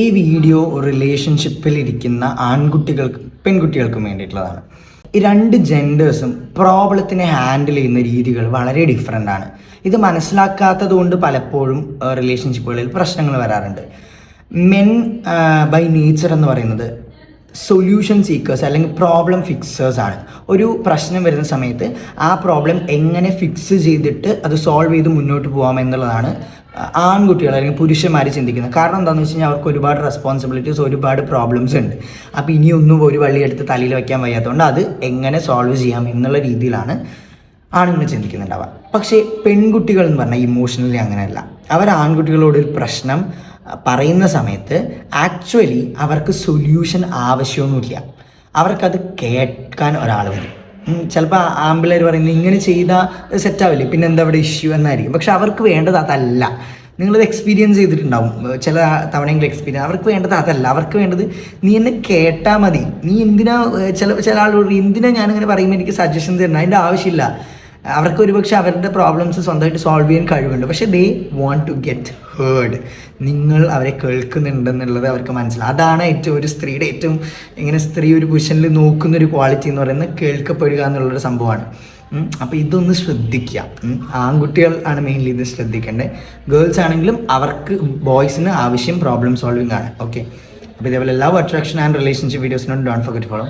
ഈ വീഡിയോ റിലേഷൻഷിപ്പിൽ ഇരിക്കുന്ന പെൺകുട്ടികൾക്കും വേണ്ടിയിട്ടുള്ളതാണ്. ഈ രണ്ട് ജെൻഡേഴ്സും പ്രോബ്ലത്തിനെ ഹാൻഡിൽ ചെയ്യുന്ന രീതികൾ വളരെ ഡിഫറെൻ്റ് ആണ്. ഇത് മനസ്സിലാക്കാത്തത് കൊണ്ട് പലപ്പോഴും റിലേഷൻഷിപ്പുകളിൽ പ്രശ്നങ്ങൾ വരാറുണ്ട്. മെൻ ബൈ നേച്ചർ എന്ന് പറയുന്നത് സൊല്യൂഷൻ സീക്കേഴ്സ് അല്ലെങ്കിൽ പ്രോബ്ലം ഫിക്സേഴ്സ് ആണ്. ഒരു പ്രശ്നം വരുന്ന സമയത്ത് ആ പ്രോബ്ലം എങ്ങനെ ഫിക്സ് ചെയ്തിട്ട് അത് സോൾവ് ചെയ്ത് മുന്നോട്ട് പോകാം എന്നുള്ളതാണ് ആൺകുട്ടികൾ അല്ലെങ്കിൽ പുരുഷന്മാർ ചിന്തിക്കുന്നത്. കാരണം എന്താണെന്ന് വെച്ച് കഴിഞ്ഞാൽ അവർക്ക് ഒരുപാട് റെസ്പോൺസിബിലിറ്റീസ്, ഒരുപാട് പ്രോബ്ലംസ് ഉണ്ട്. അപ്പോൾ ഇനിയൊന്നും ഒരു വള്ളിയെടുത്ത് തലയിൽ വയ്ക്കാൻ വയ്യാത്തതുകൊണ്ട് അത് എങ്ങനെ സോൾവ് ചെയ്യാം എന്നുള്ള രീതിയിലാണ് ആണുങ്ങൾ ചിന്തിക്കുന്നുണ്ടാവുക. പക്ഷേ പെൺകുട്ടികൾ എന്ന് പറഞ്ഞാൽ ഇമോഷണലി അങ്ങനെയല്ല. അവർ ആൺകുട്ടികളോടൊരു പ്രശ്നം പറയുന്ന സമയത്ത് ആക്ച്വലി അവർക്ക് സൊല്യൂഷൻ ആവശ്യമൊന്നുമില്ല. അവർക്കത് കേൾക്കാൻ ഒരാൾ വരും. ചിലപ്പോൾ ആമ്പിളേർ പറയുന്നത് ഇങ്ങനെ ചെയ്താൽ സെറ്റാവില്ലേ, പിന്നെ എന്താ അവിടെ ഇഷ്യൂ എന്നായിരിക്കും. പക്ഷെ അവർക്ക് വേണ്ടത് അതല്ല. നിങ്ങളത് എക്സ്പീരിയൻസ് ചെയ്തിട്ടുണ്ടാവും ചില തവണയെങ്കിലും എക്സ്പീരിയൻസ്. അവർക്ക് വേണ്ടത് അതല്ല. അവർക്ക് വേണ്ടത് നീ എന്നെ കേട്ടാൽ മതി. നീ എന്തിനാ ചില ആളോട് എന്തിനാ ഞാനിങ്ങനെ പറയുമ്പോൾ എനിക്ക് സജഷൻസ് തരണം, അതിൻ്റെ ആവശ്യമില്ല. അവർക്ക് ഒരുപക്ഷെ അവരുടെ പ്രോബ്ലംസ് സ്വന്തമായിട്ട് സോൾവ് ചെയ്യാൻ കഴിവുണ്ട്. പക്ഷേ they want to get heard. നിങ്ങൾ അവരെ കേൾക്കുന്നുണ്ടെന്നുള്ളത് അവർക്ക് മനസ്സിലാവും. അതാണ് ഒരു സ്ത്രീയുടെ ഏറ്റവും സ്ത്രീ ഒരു പുരുഷനിൽ നോക്കുന്നൊരു ക്വാളിറ്റി എന്ന് പറയുന്നത് കേൾക്കപ്പെടുക എന്നുള്ളൊരു സംഭവമാണ്. അപ്പോൾ ഇതൊന്ന് ശ്രദ്ധിക്കുക. ആൺകുട്ടികൾ ആണ് മെയിൻലി ഇത് ശ്രദ്ധിക്കേണ്ടത്. ഗേൾസ് ആണെങ്കിലും അവർക്ക് ബോയ്സിന് ആവശ്യം പ്രോബ്ലം സോൾവിങ് ആണ്. ഓക്കെ, അപ്പോൾ ഇതേപോലെ ലവ്, അട്രാക്ഷൻ ആൻഡ് റിലേഷൻഷിപ്പ് വീഡിയോസിനോട് ഡോണ്ട് ഫർഗെറ്റ് ടു ഫോളോ.